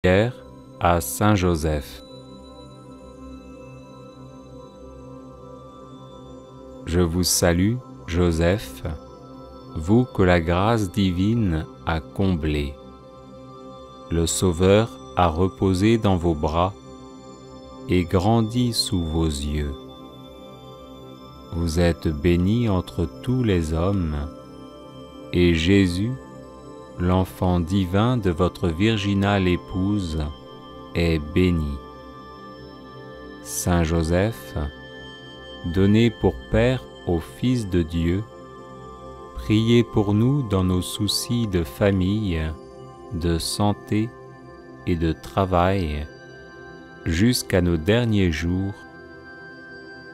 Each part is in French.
Prière à Saint Joseph. Je vous salue, Joseph, vous que la grâce divine a comblé. Le Sauveur a reposé dans vos bras et grandi sous vos yeux. Vous êtes béni entre tous les hommes, et Jésus, l'enfant divin de votre virginale épouse, est béni. Saint Joseph, donné pour Père au Fils de Dieu, priez pour nous dans nos soucis de famille, de santé et de travail, jusqu'à nos derniers jours,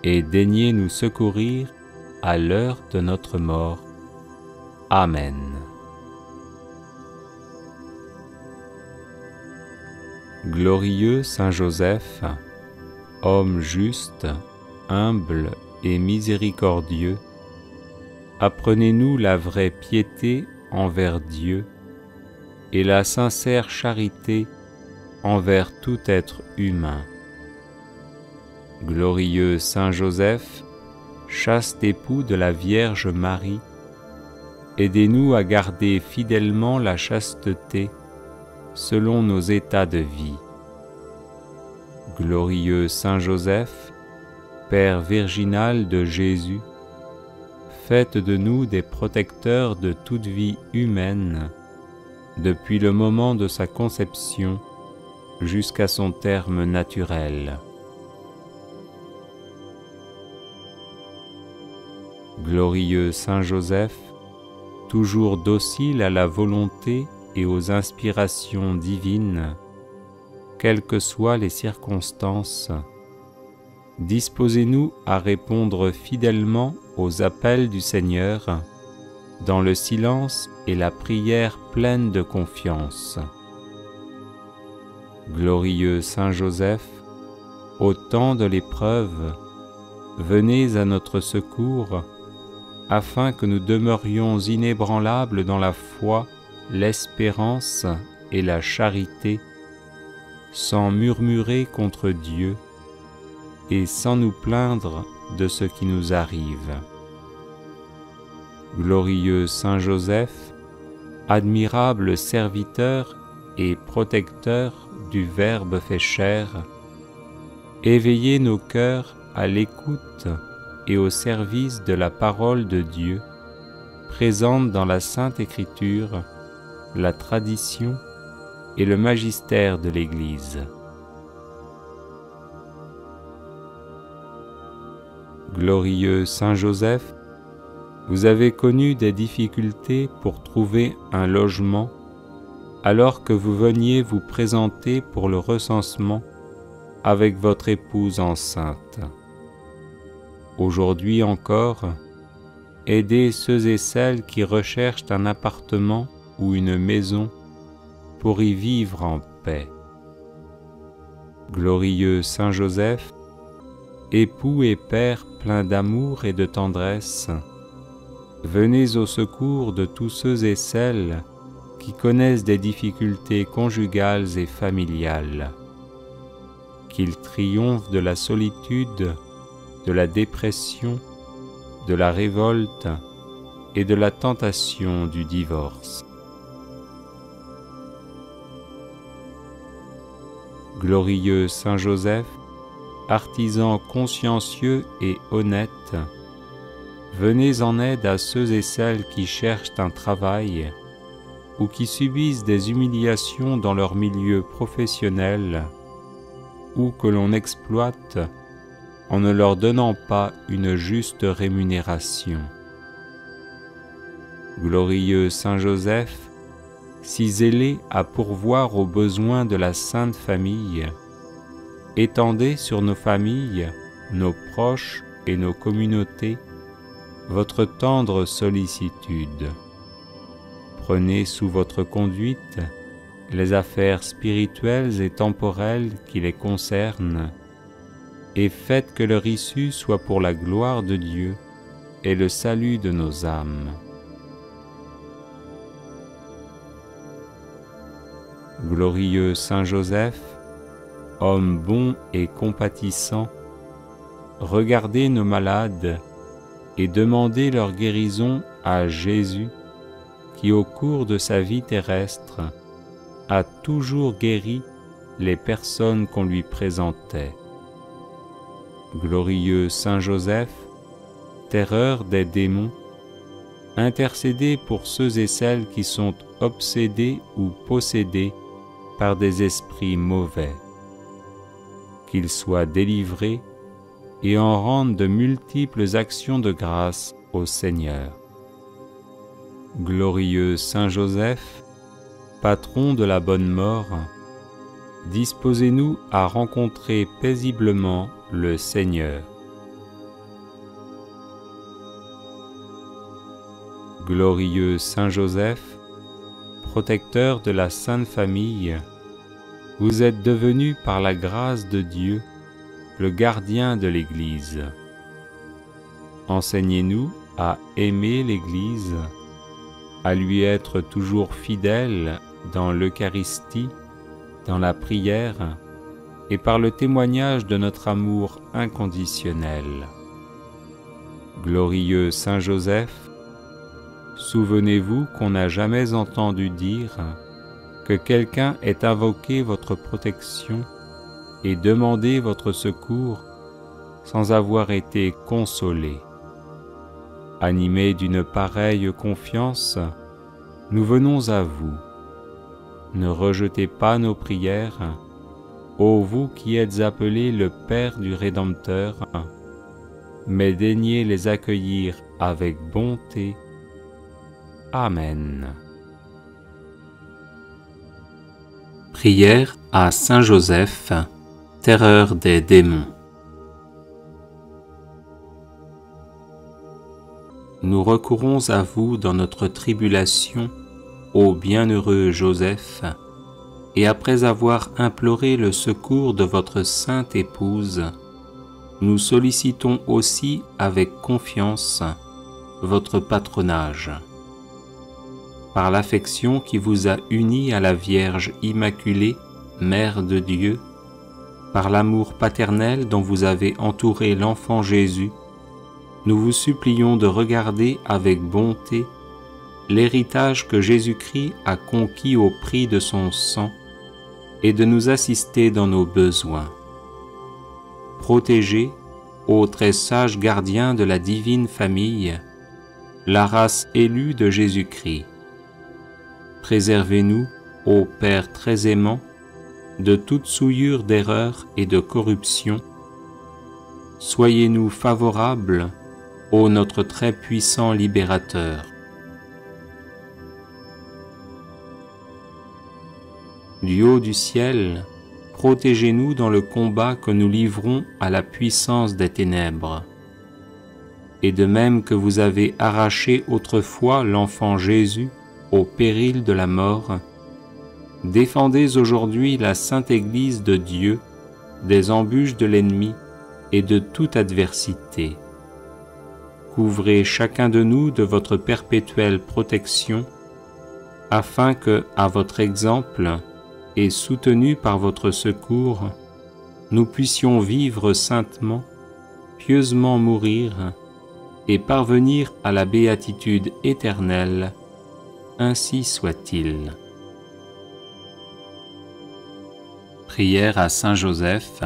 et daignez nous secourir à l'heure de notre mort. Amen. Glorieux Saint Joseph, homme juste, humble et miséricordieux, apprenez-nous la vraie piété envers Dieu et la sincère charité envers tout être humain. Glorieux Saint Joseph, chaste époux de la Vierge Marie, aidez-nous à garder fidèlement la chasteté selon nos états de vie. Glorieux Saint Joseph, Père virginal de Jésus, faites de nous des protecteurs de toute vie humaine, depuis le moment de sa conception jusqu'à son terme naturel. Glorieux Saint Joseph, toujours docile à la volonté et aux inspirations divines, quelles que soient les circonstances, disposez-nous à répondre fidèlement aux appels du Seigneur dans le silence et la prière pleine de confiance. Glorieux Saint Joseph, au temps de l'épreuve, venez à notre secours afin que nous demeurions inébranlables dans la foi, l'espérance et la charité, sans murmurer contre Dieu et sans nous plaindre de ce qui nous arrive. Glorieux Saint Joseph, admirable serviteur et protecteur du Verbe fait chair, éveillez nos cœurs à l'écoute et au service de la parole de Dieu, présente dans la Sainte Écriture, la tradition et le magistère de l'Église. Glorieux Saint Joseph, vous avez connu des difficultés pour trouver un logement alors que vous veniez vous présenter pour le recensement avec votre épouse enceinte. Aujourd'hui encore, aidez ceux et celles qui recherchent un appartement ou une maison pour y vivre en paix. Glorieux Saint Joseph, époux et père plein d'amour et de tendresse, venez au secours de tous ceux et celles qui connaissent des difficultés conjugales et familiales. Qu'ils triomphent de la solitude, de la dépression, de la révolte et de la tentation du divorce. Glorieux Saint Joseph, artisan consciencieux et honnête, venez en aide à ceux et celles qui cherchent un travail ou qui subissent des humiliations dans leur milieu professionnel ou que l'on exploite en ne leur donnant pas une juste rémunération. Glorieux Saint Joseph, si zélé à pourvoir aux besoins de la Sainte Famille, étendez sur nos familles, nos proches et nos communautés votre tendre sollicitude. Prenez sous votre conduite les affaires spirituelles et temporelles qui les concernent, et faites que leur issue soit pour la gloire de Dieu et le salut de nos âmes. Glorieux Saint Joseph, homme bon et compatissant, regardez nos malades et demandez leur guérison à Jésus, qui au cours de sa vie terrestre a toujours guéri les personnes qu'on lui présentait. Glorieux Saint Joseph, terreur des démons, intercédez pour ceux et celles qui sont obsédés ou possédés par des esprits mauvais, qu'ils soient délivrés et en rendent de multiples actions de grâce au Seigneur. Glorieux Saint Joseph, patron de la bonne mort, disposez-nous à rencontrer paisiblement le Seigneur. Glorieux Saint Joseph, protecteur de la Sainte Famille, vous êtes devenu par la grâce de Dieu le gardien de l'Église. Enseignez-nous à aimer l'Église, à lui être toujours fidèles dans l'Eucharistie, dans la prière et par le témoignage de notre amour inconditionnel. Glorieux Saint Joseph, souvenez-vous qu'on n'a jamais entendu dire que quelqu'un ait invoqué votre protection et demandé votre secours sans avoir été consolé. Animés d'une pareille confiance, nous venons à vous. Ne rejetez pas nos prières, ô vous qui êtes appelés le Père du Rédempteur, mais daignez les accueillir avec bonté. Amen. Prière à Saint Joseph, terreur des démons. Nous recourons à vous dans notre tribulation, ô bienheureux Joseph, et après avoir imploré le secours de votre sainte épouse, nous sollicitons aussi avec confiance votre patronage. Par l'affection qui vous a unis à la Vierge Immaculée, Mère de Dieu, par l'amour paternel dont vous avez entouré l'enfant Jésus, nous vous supplions de regarder avec bonté l'héritage que Jésus-Christ a conquis au prix de son sang et de nous assister dans nos besoins. Protégez, ô très sage gardien de la divine famille, la race élue de Jésus-Christ. Préservez-nous, ô Père très aimant, de toute souillure d'erreur et de corruption. Soyez-nous favorables, ô notre très puissant libérateur. Du haut du ciel, protégez-nous dans le combat que nous livrons à la puissance des ténèbres. Et de même que vous avez arraché autrefois l'enfant Jésus au péril de la mort, défendez aujourd'hui la Sainte Église de Dieu des embûches de l'ennemi et de toute adversité. Couvrez chacun de nous de votre perpétuelle protection, afin que, à votre exemple et soutenus par votre secours, nous puissions vivre saintement, pieusement mourir et parvenir à la béatitude éternelle. Ainsi soit-il. Prière à Saint Joseph,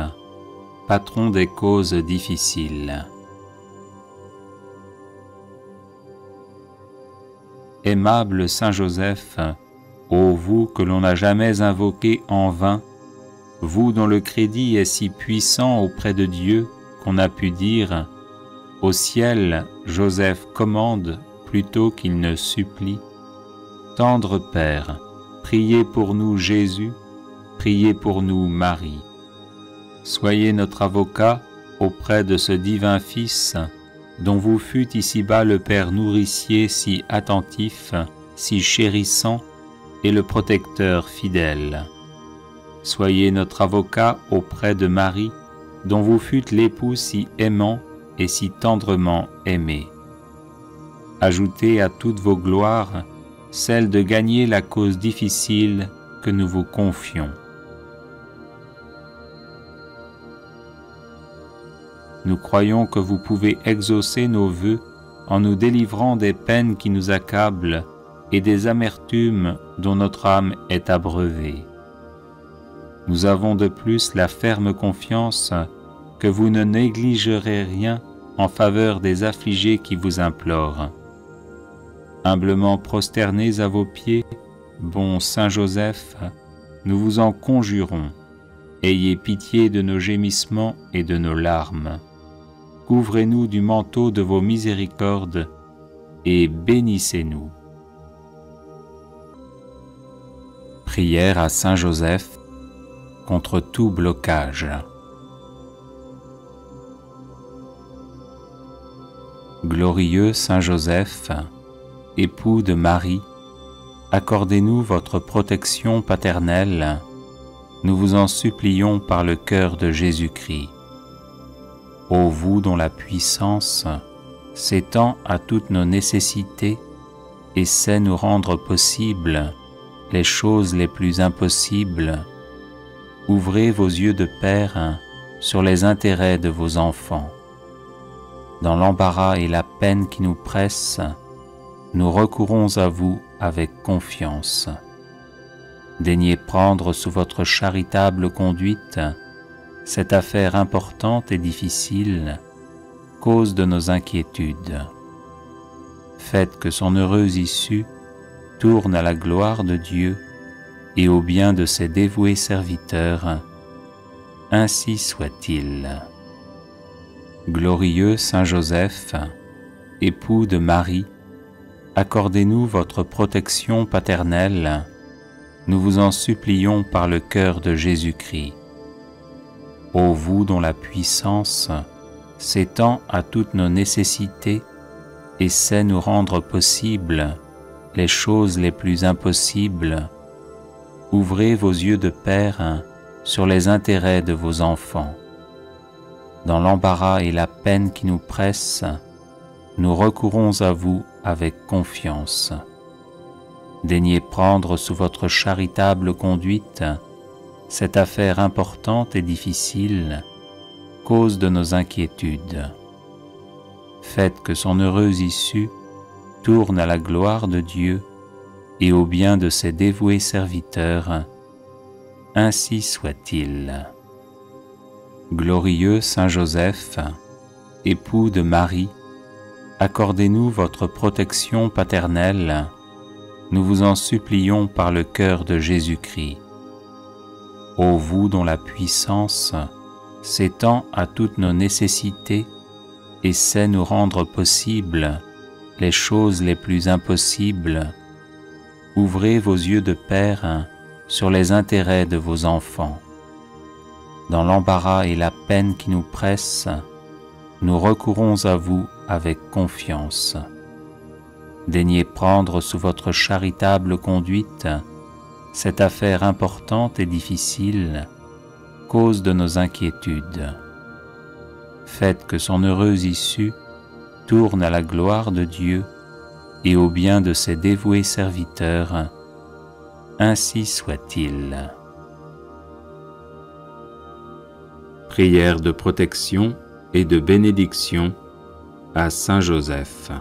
patron des causes difficiles. Aimable Saint Joseph, ô vous que l'on n'a jamais invoqué en vain, vous dont le crédit est si puissant auprès de Dieu qu'on a pu dire « Au ciel, Joseph commande plutôt qu'il ne supplie ». Tendre Père, priez pour nous Jésus, priez pour nous Marie. Soyez notre avocat auprès de ce divin Fils, dont vous fûtes ici-bas le Père nourricier si attentif, si chérissant, et le protecteur fidèle. Soyez notre avocat auprès de Marie, dont vous fûtes l'époux si aimant et si tendrement aimé. Ajoutez à toutes vos gloires celle de gagner la cause difficile que nous vous confions. Nous croyons que vous pouvez exaucer nos vœux en nous délivrant des peines qui nous accablent et des amertumes dont notre âme est abreuvée. Nous avons de plus la ferme confiance que vous ne négligerez rien en faveur des affligés qui vous implorent. Humblement prosternés à vos pieds, bon Saint Joseph, nous vous en conjurons, ayez pitié de nos gémissements et de nos larmes. Couvrez-nous du manteau de vos miséricordes et bénissez-nous. Prière à Saint Joseph contre tout blocage. Glorieux Saint Joseph, époux de Marie, accordez-nous votre protection paternelle, nous vous en supplions par le cœur de Jésus-Christ. Ô vous dont la puissance s'étend à toutes nos nécessités et sait nous rendre possibles les choses les plus impossibles, ouvrez vos yeux de Père sur les intérêts de vos enfants. Dans l'embarras et la peine qui nous pressent, nous recourons à vous avec confiance. Daignez prendre sous votre charitable conduite cette affaire importante et difficile, cause de nos inquiétudes. Faites que son heureuse issue tourne à la gloire de Dieu et au bien de ses dévoués serviteurs. Ainsi soit-il. Glorieux Saint Joseph, époux de Marie, accordez-nous votre protection paternelle, nous vous en supplions par le cœur de Jésus-Christ. Ô vous dont la puissance s'étend à toutes nos nécessités et sait nous rendre possibles les choses les plus impossibles, ouvrez vos yeux de Père sur les intérêts de vos enfants. Dans l'embarras et la peine qui nous pressent, nous recourons à vous avec confiance. Daignez prendre sous votre charitable conduite cette affaire importante et difficile, cause de nos inquiétudes. Faites que son heureuse issue tourne à la gloire de Dieu et au bien de ses dévoués serviteurs. Ainsi soit-il. Glorieux Saint Joseph, époux de Marie, accordez-nous votre protection paternelle, nous vous en supplions par le cœur de Jésus-Christ. Ô vous dont la puissance s'étend à toutes nos nécessités et sait nous rendre possibles les choses les plus impossibles, ouvrez vos yeux de Père sur les intérêts de vos enfants. Dans l'embarras et la peine qui nous pressent, nous recourons à vous avec confiance. Daignez prendre sous votre charitable conduite cette affaire importante et difficile, cause de nos inquiétudes. Faites que son heureuse issue tourne à la gloire de Dieu et au bien de ses dévoués serviteurs. Ainsi soit-il. Prière de protection et de bénédiction à Saint Joseph.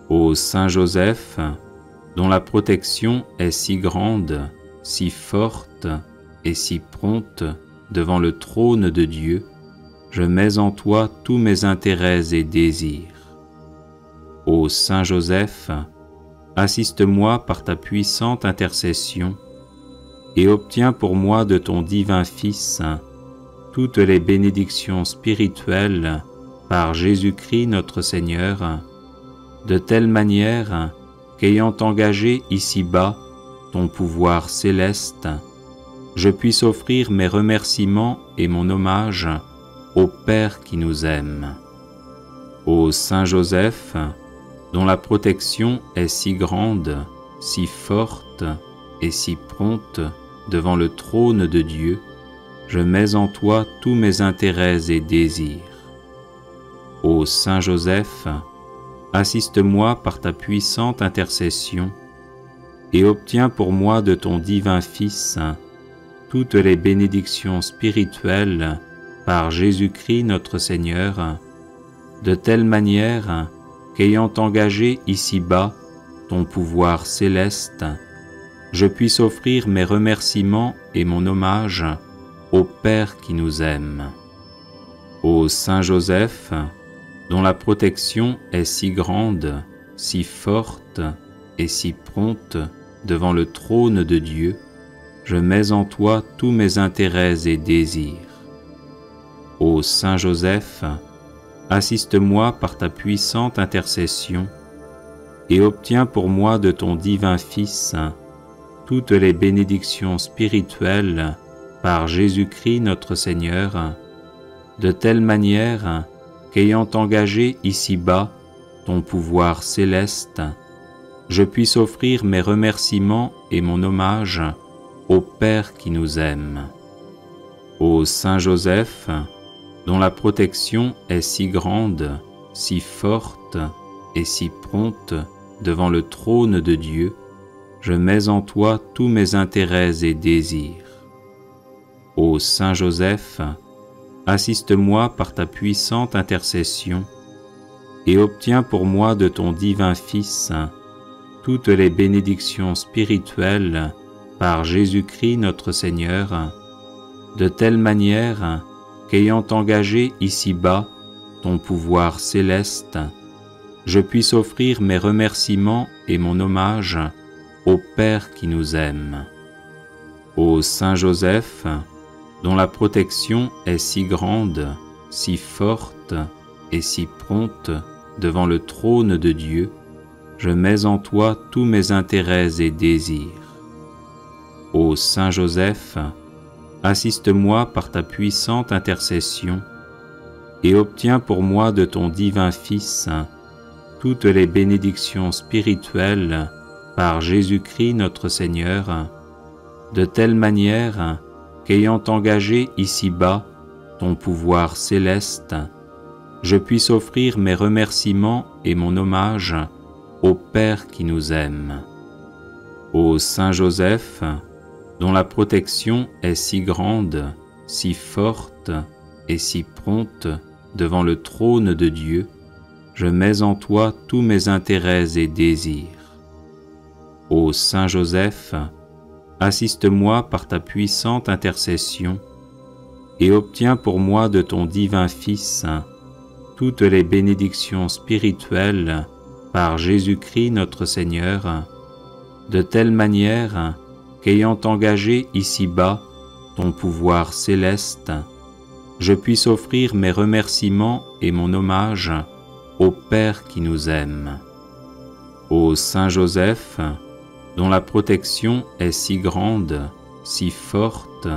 Ô Saint Joseph, dont la protection est si grande, si forte et si prompte devant le trône de Dieu, je mets en toi tous mes intérêts et désirs. Ô Saint Joseph, assiste-moi par ta puissante intercession et obtiens pour moi de ton divin Fils toutes les bénédictions spirituelles par Jésus-Christ notre Seigneur, de telle manière qu'ayant engagé ici-bas ton pouvoir céleste, je puisse offrir mes remerciements et mon hommage au Père qui nous aime. Ô Saint Joseph, dont la protection est si grande, si forte et si prompte devant le trône de Dieu, je mets en toi tous mes intérêts et désirs. Ô Saint Joseph, assiste-moi par ta puissante intercession et obtiens pour moi de ton divin Fils toutes les bénédictions spirituelles par Jésus-Christ notre Seigneur, de telle manière qu'ayant engagé ici-bas ton pouvoir céleste, je puisse offrir mes remerciements et mon hommage au Père qui nous aime. Ô Saint Joseph, dont la protection est si grande, si forte et si prompte devant le trône de Dieu, je mets en toi tous mes intérêts et désirs. Ô Saint Joseph, assiste-moi par ta puissante intercession et obtiens pour moi de ton divin Fils toutes les bénédictions spirituelles par Jésus-Christ notre Seigneur, de telle manière qu'ayant engagé ici-bas ton pouvoir céleste, je puisse offrir mes remerciements et mon hommage au Père qui nous aime. Ô Saint Joseph, dont la protection est si grande, si forte et si prompte devant le trône de Dieu, je mets en toi tous mes intérêts et désirs. Ô Saint Joseph, assiste-moi par ta puissante intercession et obtiens pour moi de ton divin Fils toutes les bénédictions spirituelles par Jésus-Christ notre Seigneur, de telle manière qu'ayant engagé ici-bas ton pouvoir céleste, je puisse offrir mes remerciements et mon hommage au Père qui nous aime. Ô Saint Joseph, dont la protection est si grande, si forte et si prompte devant le trône de Dieu, je mets en toi tous mes intérêts et désirs. Ô Saint Joseph, assiste-moi par ta puissante intercession et obtiens pour moi de ton divin Fils toutes les bénédictions spirituelles par Jésus-Christ notre Seigneur, de telle manière qu'ayant engagé ici-bas ton pouvoir céleste, je puisse offrir mes remerciements et mon hommage au Père qui nous aime. Ô Saint Joseph, dont la protection est si grande, si forte et si prompte devant le trône de Dieu, je mets en toi tous mes intérêts et désirs. Ô Saint Joseph, assiste-moi par ta puissante intercession et obtiens pour moi de ton divin Fils toutes les bénédictions spirituelles par Jésus-Christ notre Seigneur, de telle manière qu'ayant engagé ici-bas ton pouvoir céleste, je puisse offrir mes remerciements et mon hommage au Père qui nous aime. Ô Saint Joseph, dont la protection est si grande, si forte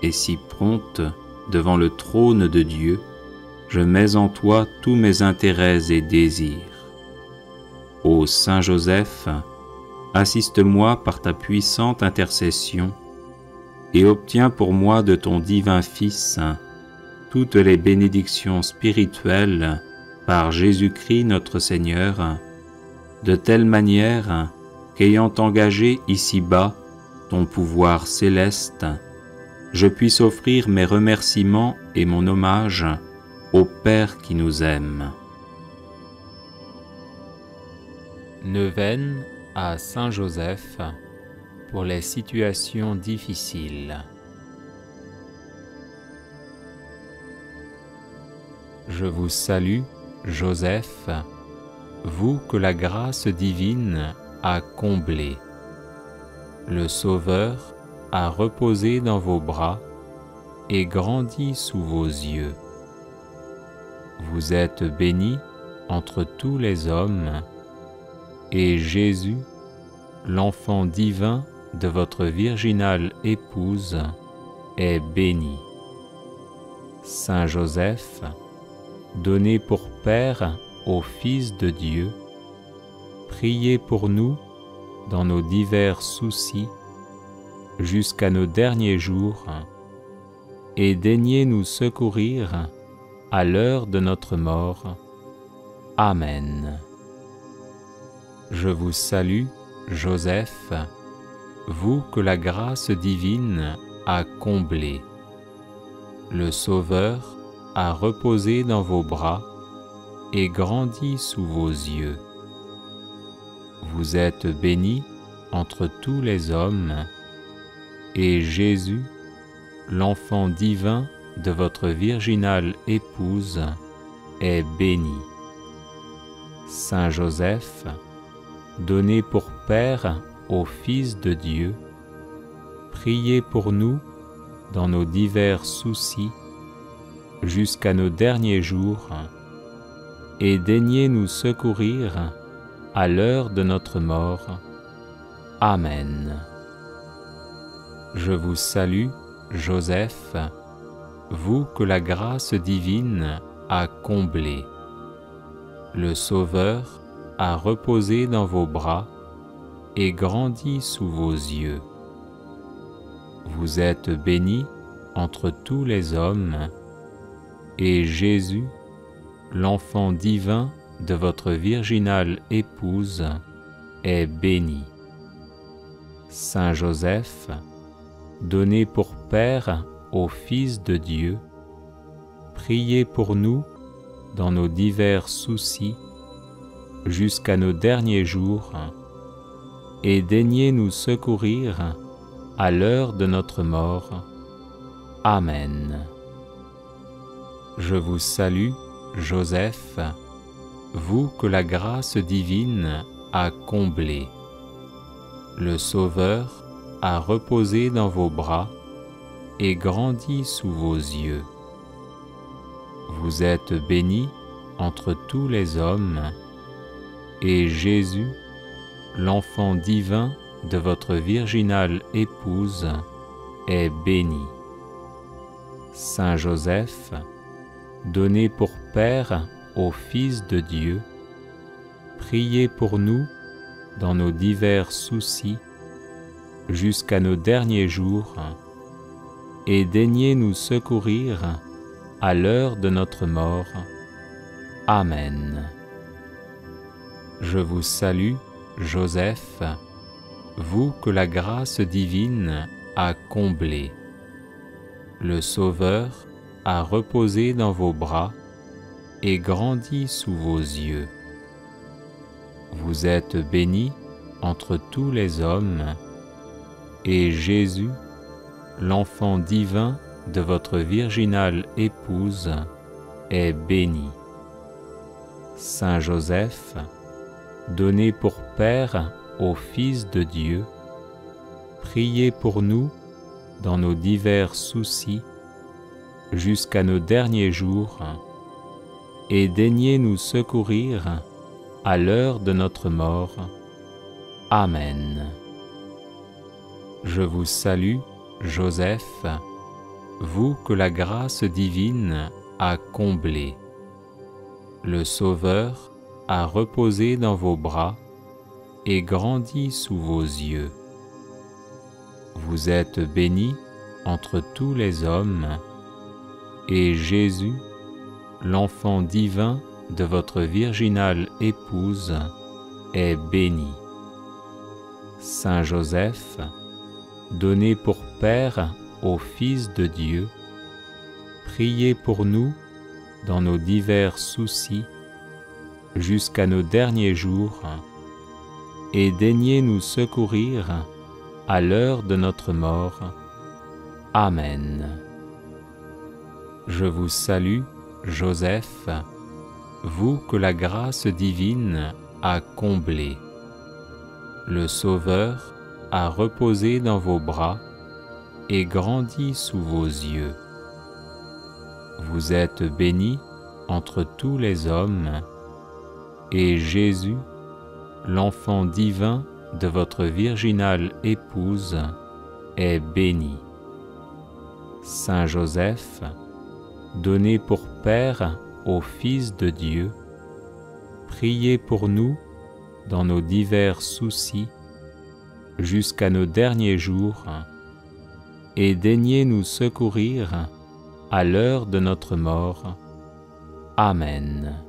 et si prompte devant le trône de Dieu, je mets en toi tous mes intérêts et désirs. Ô Saint Joseph, assiste-moi par ta puissante intercession et obtiens pour moi de ton divin Fils toutes les bénédictions spirituelles par Jésus-Christ notre Seigneur, de telle manière qu'ayant engagé ici-bas ton pouvoir céleste, je puisse offrir mes remerciements et mon hommage au Père qui nous aime. Neuvaine à Saint Joseph pour les situations difficiles. Je vous salue, Joseph, vous que la grâce divine a comblé. Le Sauveur a reposé dans vos bras et grandi sous vos yeux. Vous êtes béni entre tous les hommes, et Jésus, l'enfant divin de votre virginale épouse, est béni. Saint Joseph, donné pour Père au Fils de Dieu, priez pour nous dans nos divers soucis jusqu'à nos derniers jours, et daignez nous secourir à l'heure de notre mort. Amen. Je vous salue, Joseph, vous que la grâce divine a comblé. Le Sauveur a reposé dans vos bras et grandi sous vos yeux. Vous êtes bénie entre tous les hommes, et Jésus, l'enfant divin de votre virginale épouse, est béni. Saint Joseph, donné pour Père au Fils de Dieu, priez pour nous dans nos divers soucis jusqu'à nos derniers jours, et daignez nous secourir à l'heure de notre mort. Amen. Je vous salue, Joseph, vous que la grâce divine a comblé. Le Sauveur a reposé dans vos bras et grandi sous vos yeux. Vous êtes bénie entre tous les hommes, et Jésus, l'enfant divin de votre virginale épouse, est béni. Saint Joseph, donné pour Père au Fils de Dieu, priez pour nous dans nos divers soucis jusqu'à nos derniers jours, et daignez nous secourir à l'heure de notre mort. Amen. Je vous salue, Joseph, vous que la grâce divine a comblé. Le Sauveur a reposé dans vos bras et grandi sous vos yeux. Vous êtes bénie entre tous les hommes, et Jésus, l'enfant divin de votre virginale épouse, est béni. Saint Joseph, donné pour Père au Fils de Dieu, priez pour nous dans nos divers soucis jusqu'à nos derniers jours, et daignez nous secourir à l'heure de notre mort. Amen. Je vous salue, Joseph, vous que la grâce divine a comblé. Le Sauveur a reposé dans vos bras et grandi sous vos yeux. Vous êtes bénie entre tous les hommes, et Jésus, l'enfant divin de votre virginale épouse, est béni. Saint Joseph, donné pour Père au Fils de Dieu, priez pour nous dans nos divers soucis jusqu'à nos derniers jours, et daignez nous secourir à l'heure de notre mort. Amen. Je vous salue, Joseph, vous que la grâce divine a comblé. Le Sauveur a reposé dans vos bras et grandi sous vos yeux. Vous êtes bénie entre tous les hommes, et Jésus, l'enfant divin de votre virginale épouse, est béni. Saint Joseph, donné pour Père au Fils de Dieu, priez pour nous dans nos divers soucis jusqu'à nos derniers jours, et daignez nous secourir à l'heure de notre mort. Amen. Je vous salue, Joseph, vous que la grâce divine a comblé. Le Sauveur a reposé dans vos bras et grandi sous vos yeux. Vous êtes bénie entre tous les hommes, et Jésus, l'enfant divin de votre virginale épouse, est béni. Saint Joseph, donné pour Père au Fils de Dieu, priez pour nous dans nos divers soucis jusqu'à nos derniers jours, et daignez nous secourir à l'heure de notre mort. Amen.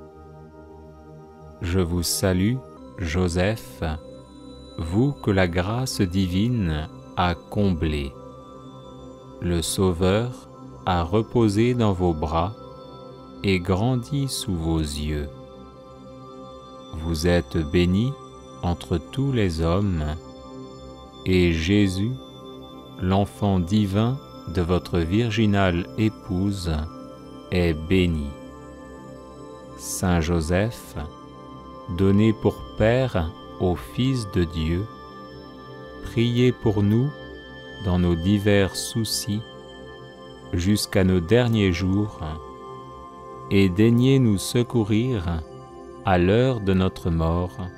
Je vous salue, Joseph, vous que la grâce divine a comblé. Le Sauveur a reposé dans vos bras et grandi sous vos yeux. Vous êtes bénie entre tous les hommes, et Jésus, l'enfant divin de votre virginale épouse, est béni. Saint Joseph, donné pour Père au Fils de Dieu, priez pour nous dans nos divers soucis jusqu'à nos derniers jours, et daignez nous secourir à l'heure de notre mort.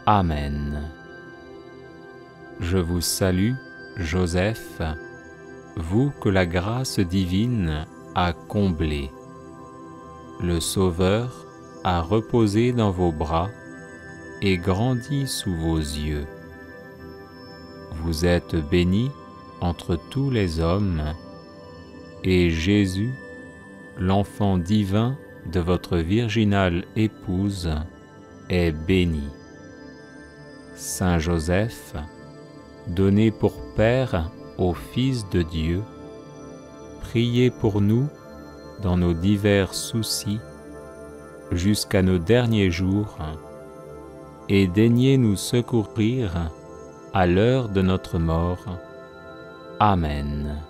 Amen. Je vous salue, Joseph, vous que la grâce divine a comblé. Le Sauveur a reposé dans vos bras et grandi sous vos yeux. Vous êtes bénie entre tous les hommes, et Jésus, l'enfant divin de votre virginale épouse, est béni. Saint Joseph, donné pour Père au Fils de Dieu, priez pour nous dans nos divers soucis jusqu'à nos derniers jours, et daignez nous secourir à l'heure de notre mort. Amen.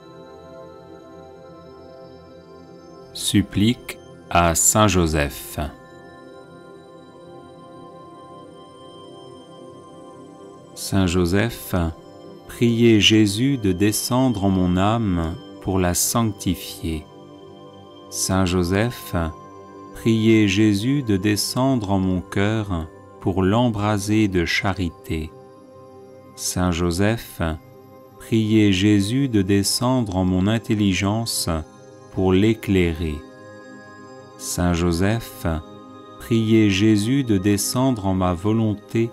Supplique à Saint Joseph. Saint Joseph, priez Jésus de descendre en mon âme pour la sanctifier. Saint Joseph, priez Jésus de descendre en mon cœur pour l'embraser de charité. Saint Joseph, priez Jésus de descendre en mon intelligence pour l'éclairer. Saint Joseph, priez Jésus de descendre en ma volonté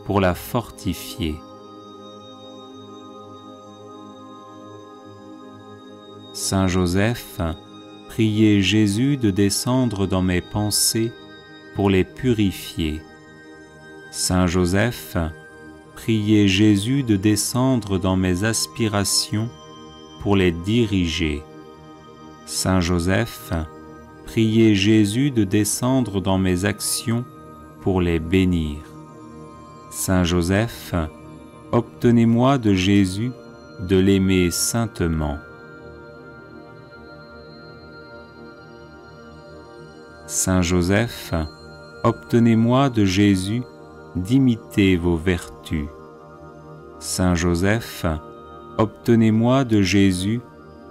pour la fortifier. Saint Joseph, priez Jésus de descendre dans mes pensées pour les purifier. Saint Joseph, priez Jésus de descendre dans mes aspirations pour les diriger. Saint Joseph, priez Jésus de descendre dans mes actions pour les bénir. Saint Joseph, obtenez-moi de Jésus de l'aimer saintement. Saint Joseph, obtenez-moi de Jésus d'imiter vos vertus. Saint Joseph, obtenez-moi de Jésus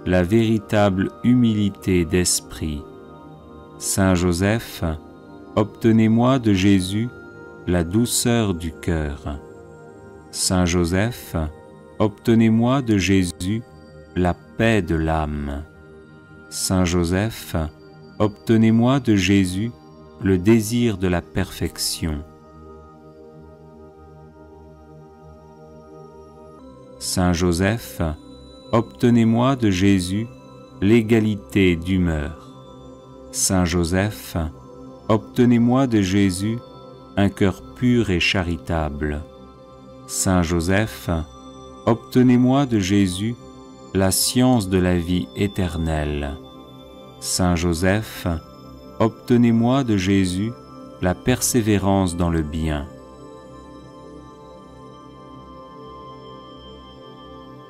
la véritable humilité d'esprit. Saint Joseph, obtenez-moi de Jésus la douceur du cœur. Saint Joseph, obtenez-moi de Jésus la paix de l'âme. Saint Joseph, obtenez-moi de Jésus le désir de la perfection. Saint Joseph, obtenez-moi de Jésus l'égalité d'humeur. Saint Joseph, obtenez-moi de Jésus un cœur pur et charitable. Saint Joseph, obtenez-moi de Jésus la science de la vie éternelle. Saint Joseph, obtenez-moi de Jésus la persévérance dans le bien.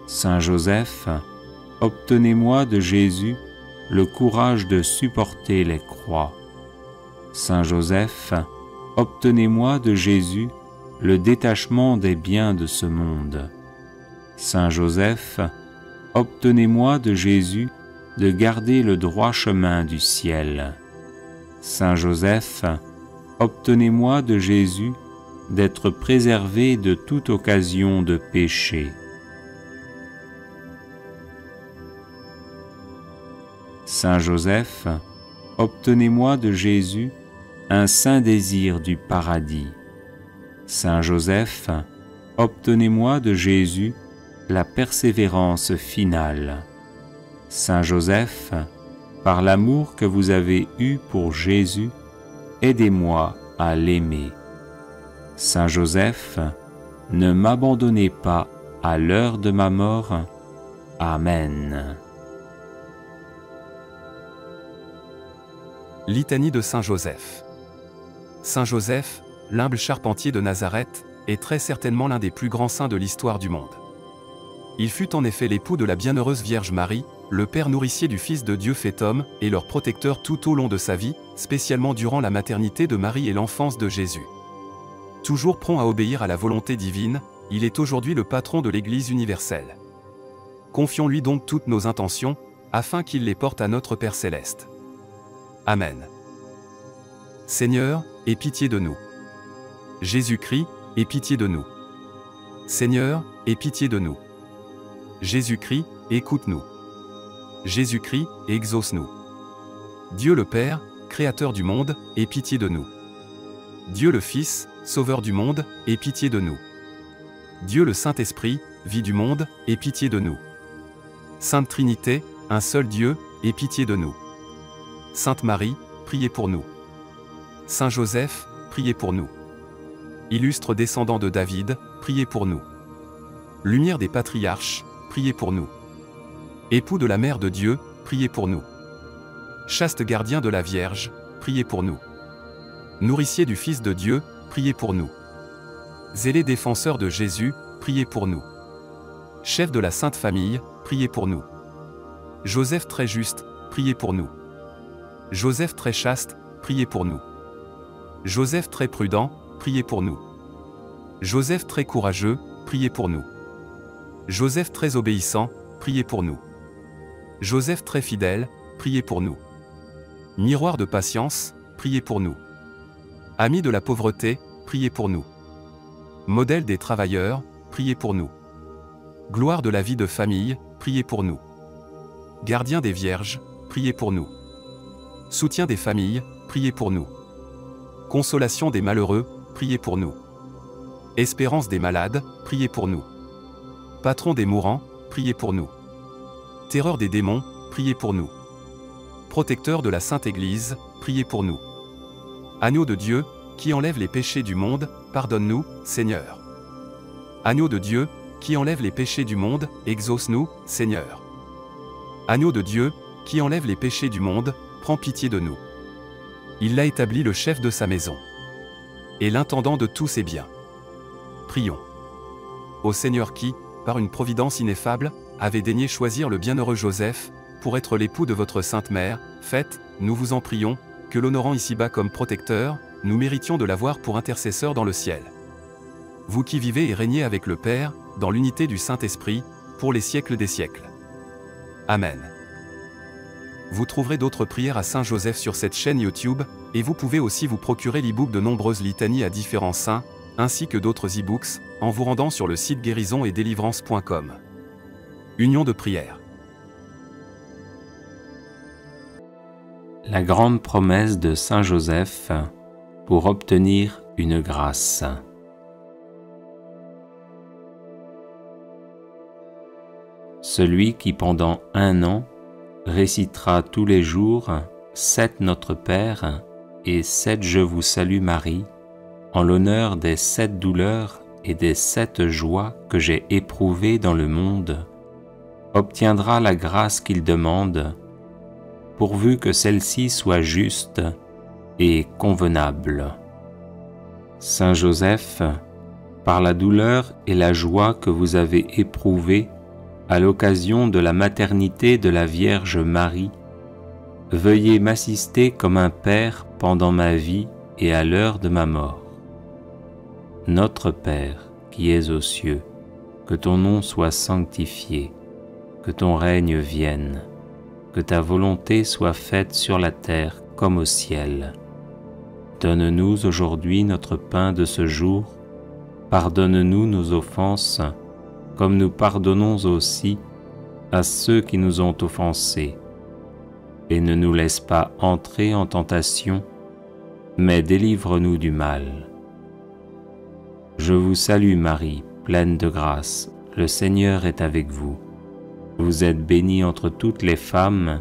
Saint Joseph, obtenez-moi de Jésus le courage de supporter les croix. Saint Joseph, obtenez-moi de Jésus le détachement des biens de ce monde. Saint Joseph, obtenez-moi de Jésus de garder le droit chemin du ciel. Saint Joseph, obtenez-moi de Jésus d'être préservé de toute occasion de péché. Saint Joseph, obtenez-moi de Jésus un saint désir du paradis. Saint Joseph, obtenez-moi de Jésus la persévérance finale. Saint Joseph, par l'amour que vous avez eu pour Jésus, aidez-moi à l'aimer. Saint Joseph, ne m'abandonnez pas à l'heure de ma mort. Amen. Litanie de Saint Joseph. Saint Joseph, l'humble charpentier de Nazareth, est très certainement l'un des plus grands saints de l'histoire du monde. Il fut en effet l'époux de la bienheureuse Vierge Marie, le père nourricier du Fils de Dieu fait homme, et leur protecteur tout au long de sa vie, spécialement durant la maternité de Marie et l'enfance de Jésus. Toujours prompt à obéir à la volonté divine, il est aujourd'hui le patron de l'Église universelle. Confions-lui donc toutes nos intentions, afin qu'il les porte à notre Père céleste. Amen. Seigneur, aie pitié de nous. Jésus-Christ, aie pitié de nous. Seigneur, aie pitié de nous. Jésus-Christ, écoute-nous. Jésus-Christ, exauce-nous. Dieu le Père, Créateur du monde, aie pitié de nous. Dieu le Fils, Sauveur du monde, aie pitié de nous. Dieu le Saint-Esprit, vie du monde, aie pitié de nous. Sainte Trinité, un seul Dieu, aie pitié de nous. Sainte Marie, priez pour nous. Saint Joseph, priez pour nous. Illustre descendant de David, priez pour nous. Lumière des patriarches, priez pour nous. Époux de la Mère de Dieu, priez pour nous. Chaste gardien de la Vierge, priez pour nous. Nourricier du Fils de Dieu, priez pour nous. Zélé défenseur de Jésus, priez pour nous. Chef de la Sainte Famille, priez pour nous. Joseph très juste, priez pour nous. Joseph très chaste, priez pour nous. Joseph très prudent, priez pour nous. Joseph très courageux, priez pour nous. Joseph très obéissant, priez pour nous. Joseph très fidèle, priez pour nous. Miroir de patience, priez pour nous. Ami de la pauvreté, priez pour nous. Modèle des travailleurs, priez pour nous. Gloire de la vie de famille, priez pour nous. Gardien des vierges, priez pour nous. Soutien des familles, priez pour nous. Consolation des malheureux, priez pour nous. Espérance des malades, priez pour nous. Patron des mourants, priez pour nous. Terreur des démons, priez pour nous. Protecteur de la Sainte Église, priez pour nous. Agneau de Dieu, qui enlève les péchés du monde, pardonne-nous, Seigneur. Agneau de Dieu, qui enlève les péchés du monde, exauce-nous, Seigneur. Agneau de Dieu, qui enlève les péchés du monde, prends pitié de nous. Il l'a établi le chef de sa maison, et l'intendant de tous ses biens. Prions. Ô Seigneur qui, par une providence ineffable, avait daigné choisir le bienheureux Joseph, pour être l'époux de votre Sainte Mère, faites, nous vous en prions, que l'honorant ici-bas comme protecteur, nous méritions de l'avoir pour intercesseur dans le ciel. Vous qui vivez et régnez avec le Père, dans l'unité du Saint-Esprit, pour les siècles des siècles. Amen. Vous trouverez d'autres prières à Saint Joseph sur cette chaîne YouTube, et vous pouvez aussi vous procurer l'e-book de nombreuses litanies à différents saints, ainsi que d'autres e-books, en vous rendant sur le site guérisonetdélivrance.com. Union de prière. La grande promesse de Saint Joseph pour obtenir une grâce. Celui qui pendant 1 an récitera tous les jours 7 Notre Père et 7 Je vous salue Marie, en l'honneur des 7 douleurs et des 7 joies que j'ai éprouvées dans le monde, obtiendra la grâce qu'il demande, pourvu que celle-ci soit juste et convenable. Saint Joseph, par la douleur et la joie que vous avez éprouvées à l'occasion de la maternité de la Vierge Marie, veuillez m'assister comme un Père pendant ma vie et à l'heure de ma mort. Notre Père, qui es aux cieux, que ton nom soit sanctifié, que ton règne vienne, que ta volonté soit faite sur la terre comme au ciel. Donne-nous aujourd'hui notre pain de ce jour, pardonne-nous nos offenses, comme nous pardonnons aussi à ceux qui nous ont offensés. Et ne nous laisse pas entrer en tentation, mais délivre-nous du mal. Je vous salue Marie, pleine de grâce, le Seigneur est avec vous. Vous êtes bénie entre toutes les femmes,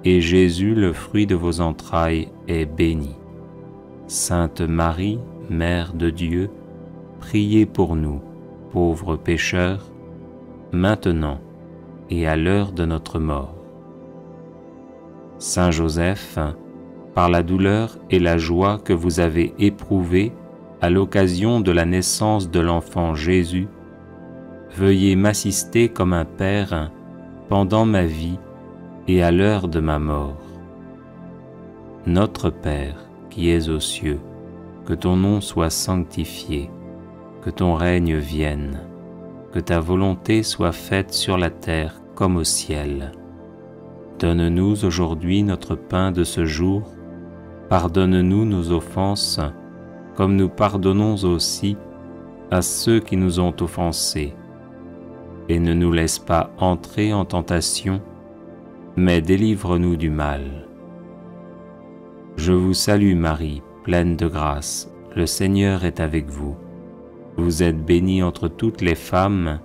et Jésus, le fruit de vos entrailles, est béni. Sainte Marie, Mère de Dieu, priez pour nous, pauvres pécheurs, maintenant et à l'heure de notre mort. Saint Joseph, par la douleur et la joie que vous avez éprouvées à l'occasion de la naissance de l'enfant Jésus, veuillez m'assister comme un père pendant ma vie et à l'heure de ma mort. Notre Père qui es aux cieux, que ton nom soit sanctifié, que ton règne vienne, que ta volonté soit faite sur la terre comme au ciel. Donne-nous aujourd'hui notre pain de ce jour, pardonne-nous nos offenses, comme nous pardonnons aussi à ceux qui nous ont offensés. Et ne nous laisse pas entrer en tentation, mais délivre-nous du mal. Je vous salue Marie, pleine de grâce, le Seigneur est avec vous. Vous êtes bénie entre toutes les femmes,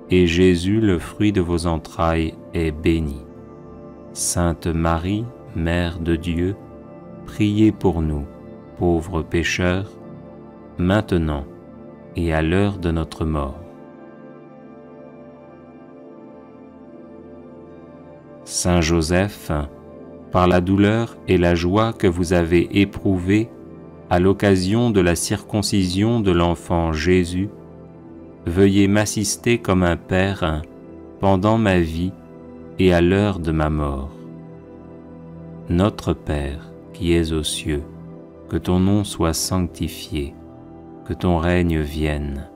et Jésus, le fruit de vos entrailles, est béni. Sainte Marie, Mère de Dieu, priez pour nous, pauvres pécheurs, maintenant et à l'heure de notre mort. Saint Joseph, par la douleur et la joie que vous avez éprouvées à l'occasion de la circoncision de l'enfant Jésus, veuillez m'assister comme un père pendant ma vie et à l'heure de ma mort. Notre Père qui es aux cieux, que ton nom soit sanctifié, que ton règne vienne,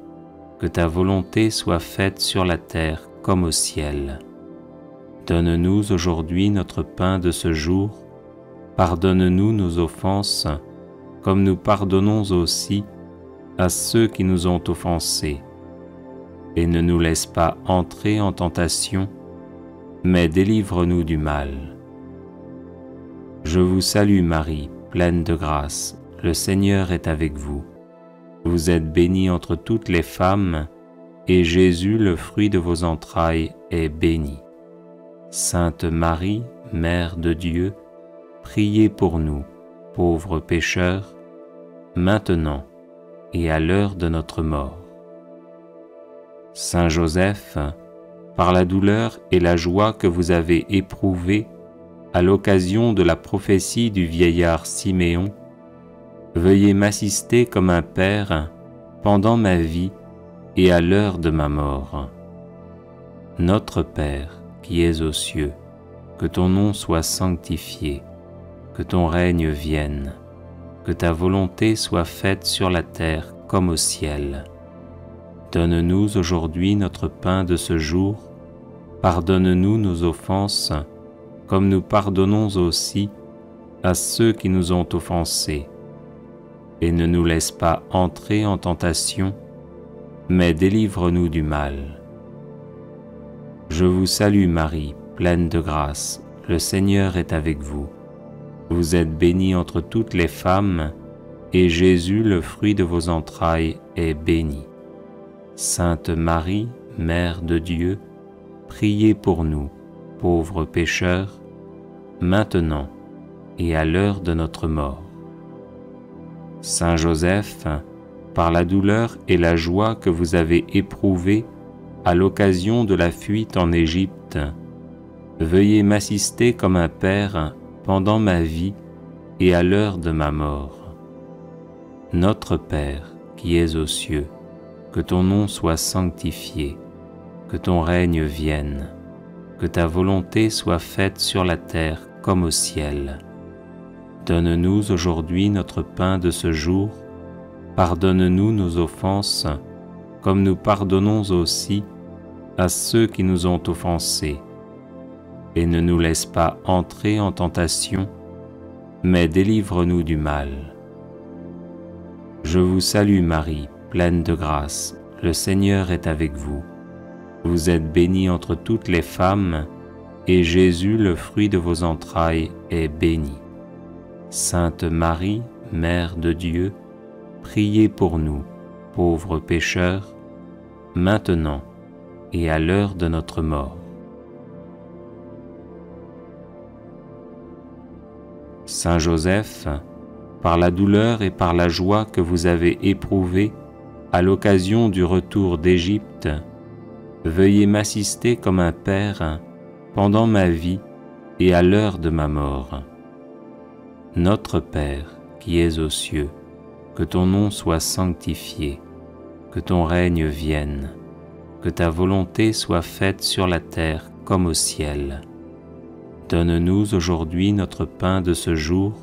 que ta volonté soit faite sur la terre comme au ciel. Donne-nous aujourd'hui notre pain de ce jour, pardonne-nous nos offenses, comme nous pardonnons aussi à ceux qui nous ont offensés. Et ne nous laisse pas entrer en tentation, mais délivre-nous du mal. Je vous salue Marie, pleine de grâce, le Seigneur est avec vous. Vous êtes bénie entre toutes les femmes, et Jésus, le fruit de vos entrailles, est béni. Sainte Marie, Mère de Dieu, priez pour nous, pauvres pécheurs, maintenant et à l'heure de notre mort. Saint Joseph, par la douleur et la joie que vous avez éprouvées à l'occasion de la prophétie du vieillard Siméon, veuillez m'assister comme un père pendant ma vie et à l'heure de ma mort. Notre Père, qui es aux cieux, que ton nom soit sanctifié, que ton règne vienne, que ta volonté soit faite sur la terre comme au ciel. Donne-nous aujourd'hui notre pain de ce jour, pardonne-nous nos offenses, comme nous pardonnons aussi à ceux qui nous ont offensés. Et ne nous laisse pas entrer en tentation, mais délivre-nous du mal. Je vous salue Marie, pleine de grâce, le Seigneur est avec vous. Vous êtes bénie entre toutes les femmes, et Jésus, le fruit de vos entrailles, est béni. Sainte Marie, Mère de Dieu, priez pour nous, pauvres pécheurs, maintenant et à l'heure de notre mort. Saint Joseph, par la douleur et la joie que vous avez éprouvées à l'occasion de la fuite en Égypte, veuillez m'assister comme un père pendant ma vie et à l'heure de ma mort. Notre Père qui es aux cieux, que ton nom soit sanctifié, que ton règne vienne, que ta volonté soit faite sur la terre comme au ciel. Donne-nous aujourd'hui notre pain de ce jour, pardonne-nous nos offenses, comme nous pardonnons aussi à ceux qui nous ont offensés. Et ne nous laisse pas entrer en tentation, mais délivre-nous du mal. Je vous salue Marie, pleine de grâce, le Seigneur est avec vous. Vous êtes bénie entre toutes les femmes, et Jésus, le fruit de vos entrailles, est béni. Sainte Marie, Mère de Dieu, priez pour nous, pauvres pécheurs, maintenant et à l'heure de notre mort. Saint Joseph, par la douleur et par la joie que vous avez éprouvées à l'occasion du retour d'Égypte, veuillez m'assister comme un père pendant ma vie et à l'heure de ma mort. Notre Père qui es aux cieux, que ton nom soit sanctifié, que ton règne vienne, que ta volonté soit faite sur la terre comme au ciel. Donne-nous aujourd'hui notre pain de ce jour,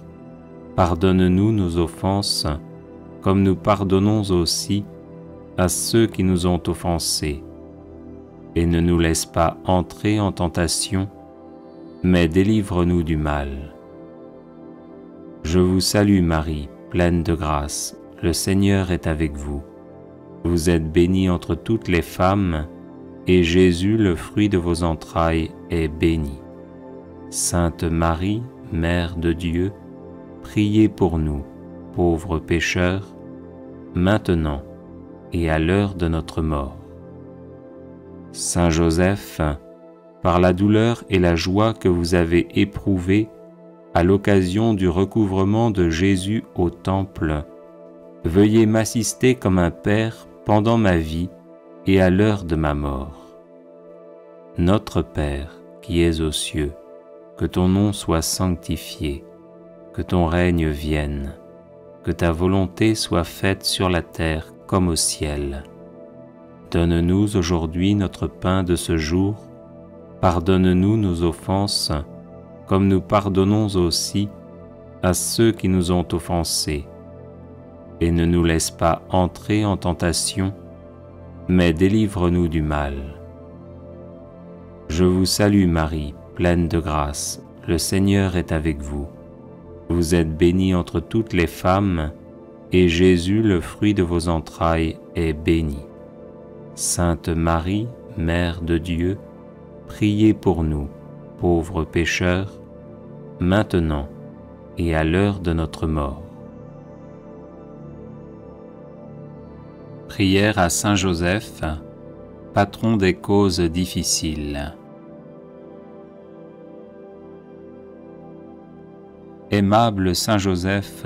pardonne-nous nos offenses, comme nous pardonnons aussi à ceux qui nous ont offensés. Et ne nous laisse pas entrer en tentation, mais délivre-nous du mal. Je vous salue Marie, pleine de grâce, le Seigneur est avec vous. Vous êtes bénie entre toutes les femmes, et Jésus, le fruit de vos entrailles, est béni. Sainte Marie, Mère de Dieu, priez pour nous, pauvres pécheurs, maintenant et à l'heure de notre mort. Saint Joseph, par la douleur et la joie que vous avez éprouvées à l'occasion du recouvrement de Jésus au Temple, veuillez m'assister comme un père pendant ma vie et à l'heure de ma mort. Notre Père qui es aux cieux, que ton nom soit sanctifié, que ton règne vienne, que ta volonté soit faite sur la terre comme au ciel. Donne-nous aujourd'hui notre pain de ce jour, pardonne-nous nos offenses, comme nous pardonnons aussi à ceux qui nous ont offensés. Et ne nous laisse pas entrer en tentation, mais délivre-nous du mal. Je vous salue Marie, pleine de grâce, le Seigneur est avec vous. Vous êtes bénie entre toutes les femmes, et Jésus, le fruit de vos entrailles, est béni. Sainte Marie, Mère de Dieu, priez pour nous, pauvres pécheurs, maintenant et à l'heure de notre mort. Prière à Saint Joseph, patron des causes difficiles. Aimable Saint Joseph,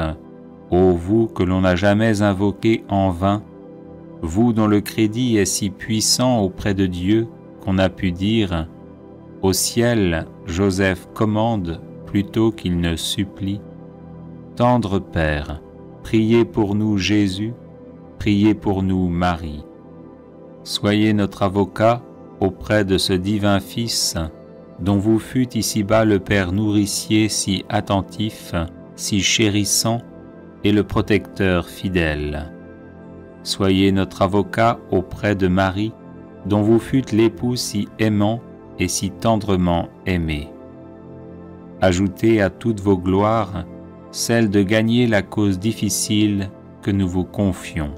ô vous que l'on n'a jamais invoqué en vain, vous dont le crédit est si puissant auprès de Dieu qu'on a pu dire « Au ciel, Joseph commande plutôt qu'il ne supplie ». Tendre Père, priez pour nous Jésus, priez pour nous Marie. Soyez notre avocat auprès de ce divin Fils, dont vous fûtes ici-bas le Père nourricier si attentif, si chérissant, et le protecteur fidèle. Soyez notre avocat auprès de Marie, dont vous fûtes l'époux si aimant et si tendrement aimé. Ajoutez à toutes vos gloires celle de gagner la cause difficile que nous vous confions.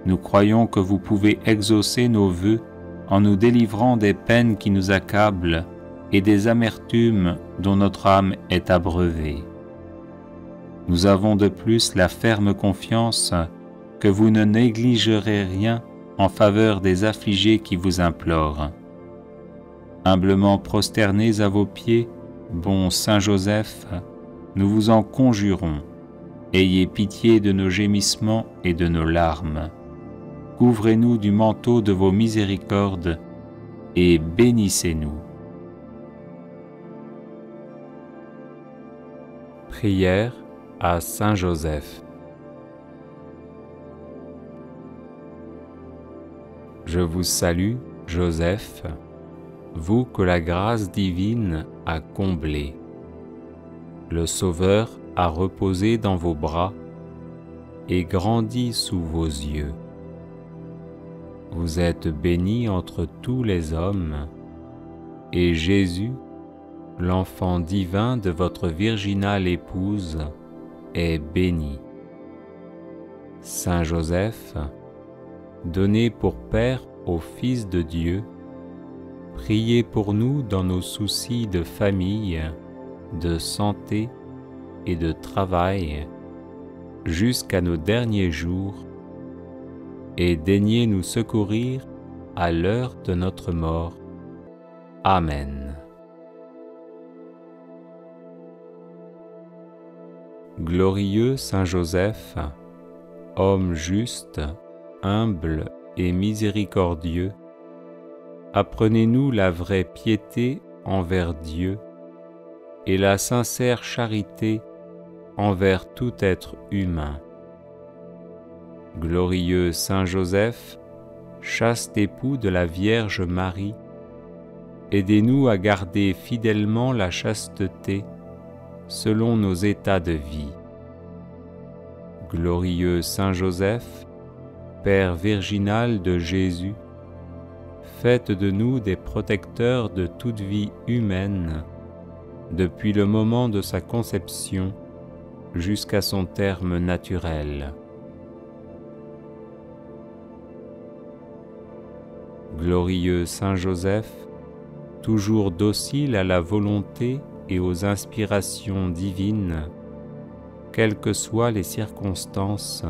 Nous croyons que vous pouvez exaucer nos vœux en nous délivrant des peines qui nous accablent et des amertumes dont notre âme est abreuvée. Nous avons de plus la ferme confiance que vous ne négligerez rien en faveur des affligés qui vous implorent. Humblement prosternés à vos pieds, bon Saint Joseph, nous vous en conjurons, ayez pitié de nos gémissements et de nos larmes. Couvrez-nous du manteau de vos miséricordes et bénissez-nous. Prière à Saint Joseph. Je vous salue, Joseph, vous que la grâce divine a comblé. Le Sauveur a reposé dans vos bras et grandi sous vos yeux. Vous êtes béni entre tous les hommes, et Jésus, l'enfant divin de votre virginale épouse, est béni. Saint Joseph, donné pour Père au Fils de Dieu, priez pour nous dans nos soucis de famille, de santé et de travail, jusqu'à nos derniers jours, et daignez nous secourir à l'heure de notre mort. Amen. Glorieux Saint Joseph, homme juste, humble et miséricordieux, apprenez-nous la vraie piété envers Dieu et la sincère charité envers tout être humain. Glorieux Saint Joseph, chaste époux de la Vierge Marie, aidez-nous à garder fidèlement la chasteté selon nos états de vie. Glorieux Saint Joseph, Père virginal de Jésus, faites de nous des protecteurs de toute vie humaine, depuis le moment de sa conception jusqu'à son terme naturel. Glorieux Saint Joseph, toujours docile à la volonté et aux inspirations divines, quelles que soient les circonstances,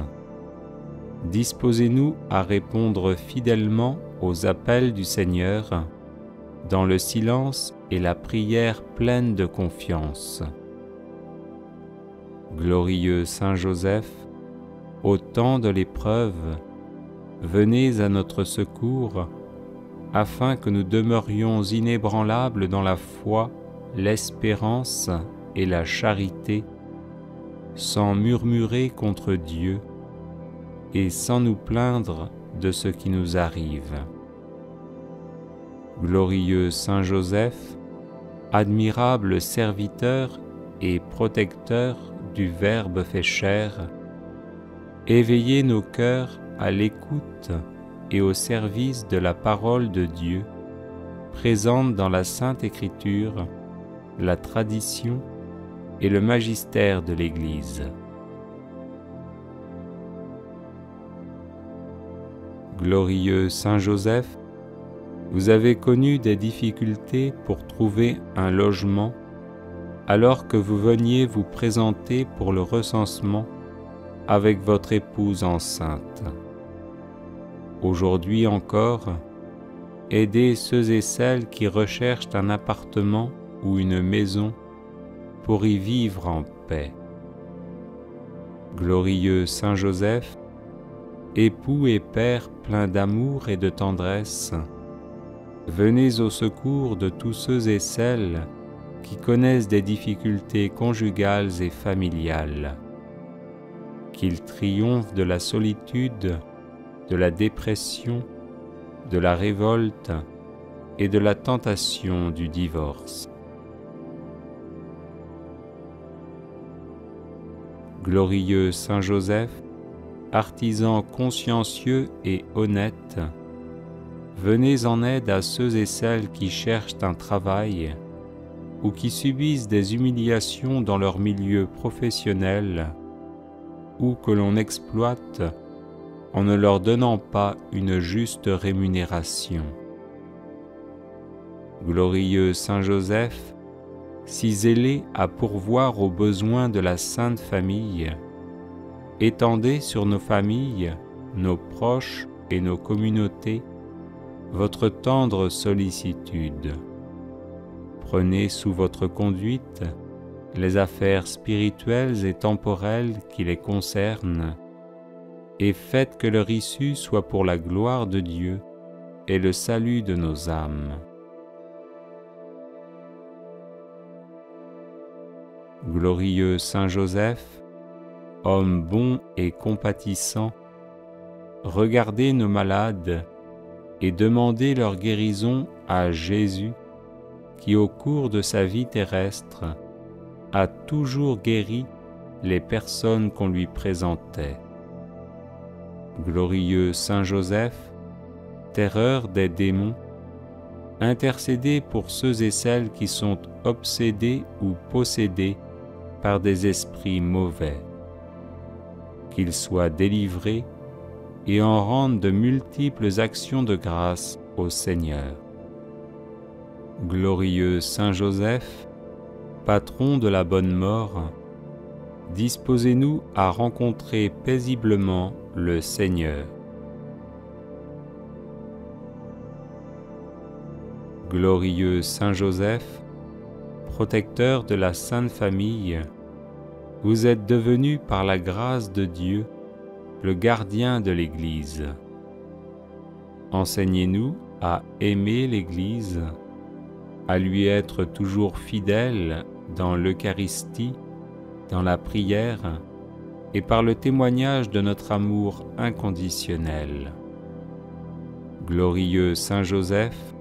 disposez-nous à répondre fidèlement aux appels du Seigneur dans le silence et la prière pleine de confiance. Glorieux Saint Joseph, au temps de l'épreuve, venez à notre secours afin que nous demeurions inébranlables dans la foi, l'espérance et la charité, sans murmurer contre Dieu et sans nous plaindre de ce qui nous arrive. Glorieux Saint Joseph, admirable serviteur et protecteur du Verbe fait chair, éveillez nos cœurs à l'écoute et au service de la parole de Dieu, présente dans la Sainte Écriture, la tradition et le magistère de l'Église. Glorieux Saint Joseph, vous avez connu des difficultés pour trouver un logement alors que vous veniez vous présenter pour le recensement avec votre épouse enceinte. Aujourd'hui encore, aidez ceux et celles qui recherchent un appartement ou une maison pour y vivre en paix. Glorieux Saint Joseph, époux et père plein d'amour et de tendresse, venez au secours de tous ceux et celles qui connaissent des difficultés conjugales et familiales. Qu'ils triomphent de la solitude, de la dépression, de la révolte et de la tentation du divorce. Glorieux Saint Joseph, artisan consciencieux et honnête, venez en aide à ceux et celles qui cherchent un travail ou qui subissent des humiliations dans leur milieu professionnel ou que l'on exploite en ne leur donnant pas une juste rémunération. Glorieux Saint Joseph, si zélé à pourvoir aux besoins de la Sainte Famille, étendez sur nos familles, nos proches et nos communautés votre tendre sollicitude. Prenez sous votre conduite les affaires spirituelles et temporelles qui les concernent, et faites que leur issue soit pour la gloire de Dieu et le salut de nos âmes. Glorieux Saint Joseph, homme bon et compatissant, regardez nos malades et demandez leur guérison à Jésus, qui au cours de sa vie terrestre a toujours guéri les personnes qu'on lui présentait. Glorieux Saint Joseph, terreur des démons, intercédez pour ceux et celles qui sont obsédés ou possédés par des esprits mauvais. Qu'ils soient délivrés et en rendent de multiples actions de grâce au Seigneur. Glorieux Saint Joseph, patron de la bonne mort, disposez-nous à rencontrer paisiblement le Seigneur. Glorieux Saint Joseph, protecteur de la Sainte Famille, vous êtes devenu par la grâce de Dieu le gardien de l'Église. Enseignez-nous à aimer l'Église, à lui être toujours fidèles dans l'Eucharistie, dans la prière et par le témoignage de notre amour inconditionnel. Glorieux Saint Joseph,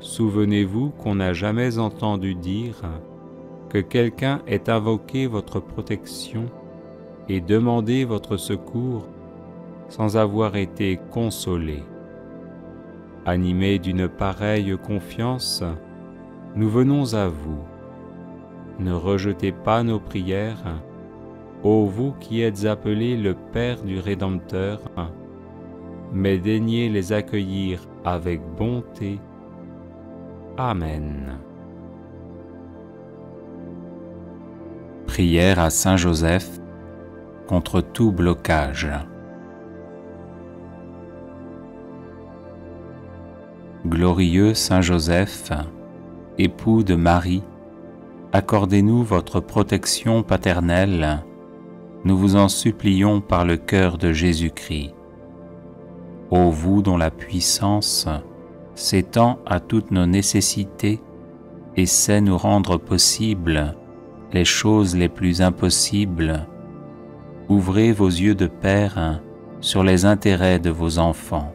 souvenez-vous qu'on n'a jamais entendu dire que quelqu'un ait invoqué votre protection et demandé votre secours sans avoir été consolé. Animés d'une pareille confiance, nous venons à vous. Ne rejetez pas nos prières, ô vous qui êtes appelé le Père du Rédempteur, mais daignez les accueillir avec bonté. Amen. Prière à Saint Joseph contre tout blocage. Glorieux Saint Joseph, époux de Marie, accordez-nous votre protection paternelle, nous vous en supplions par le cœur de Jésus-Christ. Ô vous dont la puissance s'étend à toutes nos nécessités et sait nous rendre possibles les choses les plus impossibles, ouvrez vos yeux de Père sur les intérêts de vos enfants.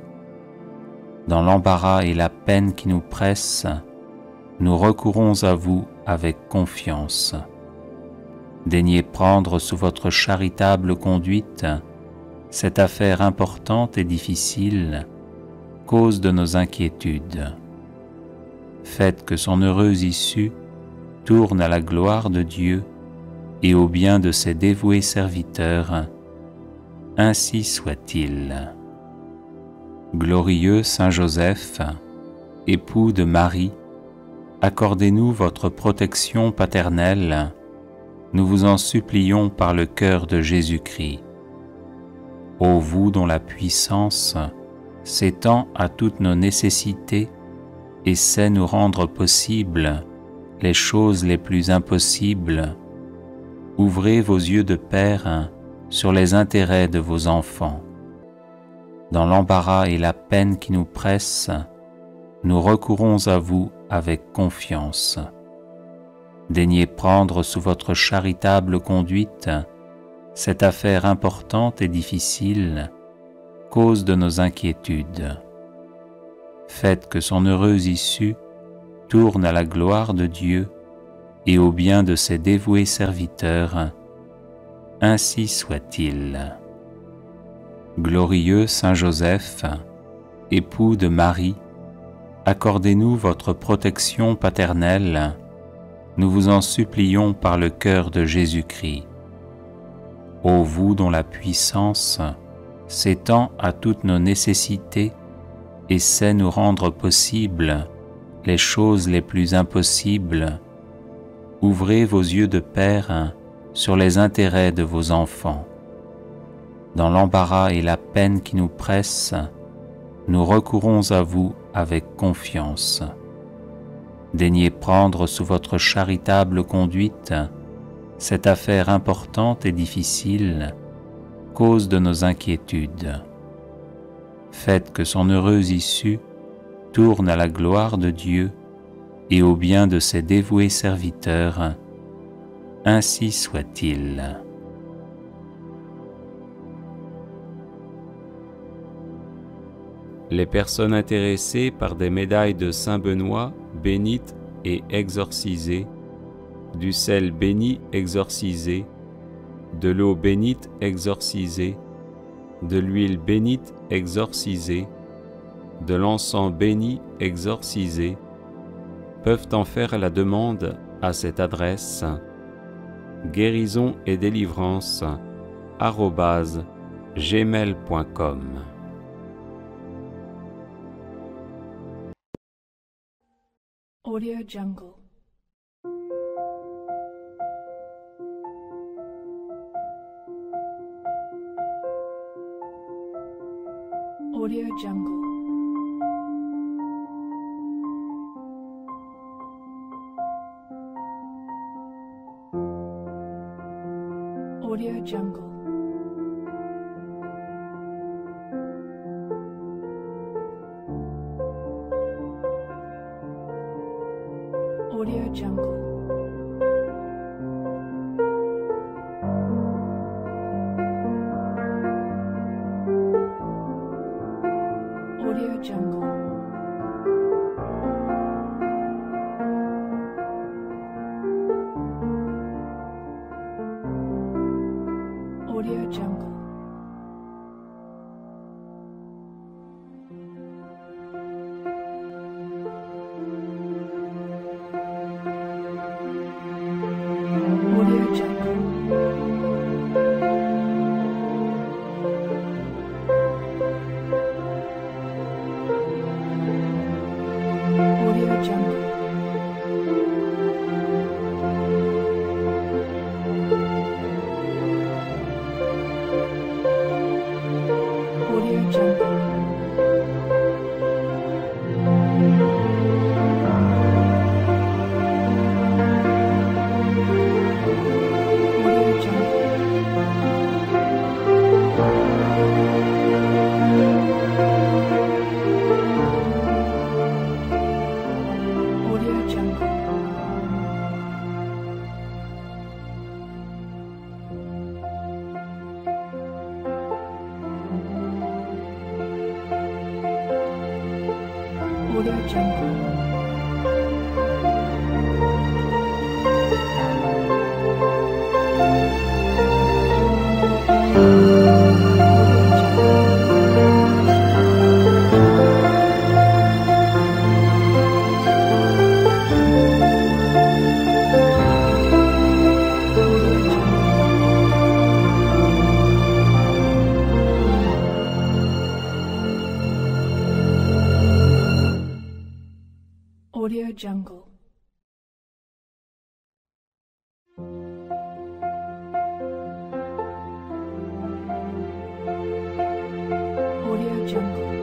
Dans l'embarras et la peine qui nous pressent, nous recourons à vous avec confiance. Daignez prendre sous votre charitable conduite cette affaire importante et difficile, cause de nos inquiétudes. Faites que son heureuse issue tourne à la gloire de Dieu et au bien de ses dévoués serviteurs. Ainsi soit-il. Glorieux Saint Joseph, époux de Marie, accordez-nous votre protection paternelle, nous vous en supplions par le cœur de Jésus-Christ. Ô vous dont la puissance s'étend à toutes nos nécessités et sait nous rendre possibles les choses les plus impossibles, ouvrez vos yeux de Père sur les intérêts de vos enfants. Dans l'embarras et la peine qui nous pressent, nous recourons à vous avec confiance. Daignez prendre sous votre charitable conduite cette affaire importante et difficile, cause de nos inquiétudes. Faites que son heureuse issue tourne à la gloire de Dieu et au bien de ses dévoués serviteurs. Ainsi soit-il. Glorieux Saint Joseph, époux de Marie, accordez-nous votre protection paternelle, nous vous en supplions par le cœur de Jésus-Christ. Ô vous dont la puissance s'étend à toutes nos nécessités et sait nous rendre possibles les choses les plus impossibles, ouvrez vos yeux de Père sur les intérêts de vos enfants. Dans l'embarras et la peine qui nous pressent, nous recourons à vous avec confiance. Daignez prendre sous votre charitable conduite cette affaire importante et difficile, cause de nos inquiétudes. Faites que son heureuse issue tourne à la gloire de Dieu et au bien de ses dévoués serviteurs. Ainsi soit-il. Les personnes intéressées par des médailles de Saint Benoît bénites et exorcisées, du sel béni exorcisé, de l'eau bénite exorcisée, de l'huile bénite exorcisée, de l'encens béni exorcisé, peuvent en faire la demande à cette adresse guérison et délivrance @gmail.com. Audio Jungle. Audio Jungle. Audio Jungle. Audio Jungle. Audio Jungle. Audio Jungle. Audio Jungle. Audio Jungle. Audio Jungle. Audio Jungle. Audio Jungle. Audio Jungle. Audio Jungle. Audio Jungle.